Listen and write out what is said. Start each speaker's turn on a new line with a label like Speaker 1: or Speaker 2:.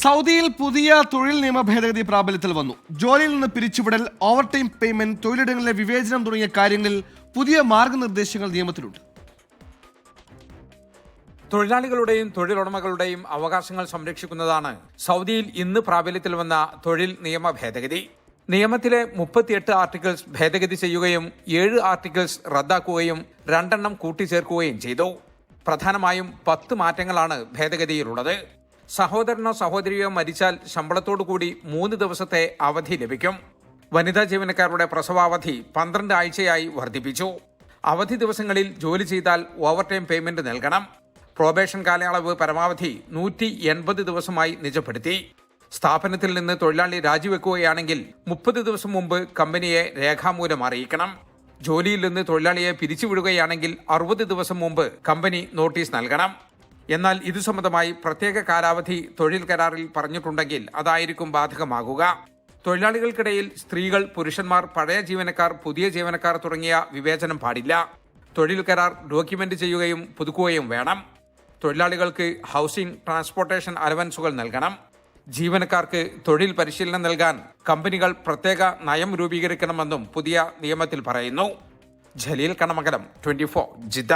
Speaker 1: സൗദിയിൽ പുതിയ തൊഴിൽ നിയമ ഭേദഗതി പ്രാബല്യത്തിൽ വന്നു. ജോലിയിൽ നിന്ന് പിരിച്ചുവിടൽ, ഓവർ ടൈം പേയ്മെന്റ്, തൊഴിലിടങ്ങളിലെ വിവേചനം തുടങ്ങിയ കാര്യങ്ങളിൽ പുതിയ മാർഗനിർദ്ദേശങ്ങൾ നിയമത്തിലുണ്ട്.
Speaker 2: തൊഴിലാളികളുടെയും തൊഴിലുടമകളുടെയും അവകാശങ്ങൾ സംരക്ഷിക്കുന്നതാണ് സൗദിയിൽ ഇന്ന് പ്രാബല്യത്തിൽ വന്ന തൊഴിൽ നിയമ ഭേദഗതി. നിയമത്തിലെ 38 ആർട്ടിക്കിൾസ് ഭേദഗതി ചെയ്യുകയും 7 ആർട്ടിക്കിൾസ് റദ്ദാക്കുകയും 2 കൂട്ടിച്ചേർക്കുകയും ചെയ്തു. പ്രധാനമായും 10 മാറ്റങ്ങളാണ് ഭേദഗതിയിലുള്ളത്. സഹോദരനോ സഹോദരിയോ മരിച്ചാൽ ശമ്പളത്തോടുകൂടി 3 ദിവസത്തെ അവധി ലഭിക്കും. വനിതാ ജീവനക്കാരുടെ പ്രസവാവധി 12 ആഴ്ചയായി വർദ്ധിപ്പിച്ചു. അവധി ദിവസങ്ങളിൽ ജോലി ചെയ്താൽ ഓവർ ടൈം പേയ്മെന്റ് നൽകണം. പ്രൊബേഷൻ കാലയളവ് പരമാവധി 180 ദിവസമായി നിജപ്പെടുത്തി. സ്ഥാപനത്തിൽ നിന്ന് തൊഴിലാളി രാജിവെക്കുകയാണെങ്കിൽ 30 ദിവസം മുമ്പ് കമ്പനിയെ രേഖാമൂലം അറിയിക്കണം. ജോലിയിൽ നിന്ന് തൊഴിലാളിയെ പിരിച്ചുവിടുകയാണെങ്കിൽ 60 ദിവസം മുമ്പ് കമ്പനി നോട്ടീസ് നൽകണം. എന്നാൽ ഇതു സംബന്ധമായി പ്രത്യേക കാലാവധി തൊഴിൽ കരാറിൽ പറഞ്ഞിട്ടുണ്ടെങ്കിൽ അതായിരിക്കും ബാധകമാകുക. തൊഴിലാളികൾക്കിടയിൽ സ്ത്രീകൾ, പുരുഷന്മാർ, പഴയ ജീവനക്കാർ, പുതിയ ജീവനക്കാർ തുടങ്ങിയ വിവേചനം പാടില്ല. തൊഴിൽ കരാർ ഡോക്യുമെന്റ് ചെയ്യുകയും പുതുക്കുകയും വേണം. തൊഴിലാളികൾക്ക് ഹൗസിംഗ്, ട്രാൻസ്പോർട്ടേഷൻ അലവൻസുകൾ നൽകണം. ജീവനക്കാർക്ക് തൊഴിൽ പരിശീലനം നൽകാൻ കമ്പനികൾ പ്രത്യേക നയം രൂപീകരിക്കണമെന്നും പുതിയ നിയമത്തിൽ പറയുന്നു. ജലീൽ കണമംഗലം, 24 ജിദ്ദ.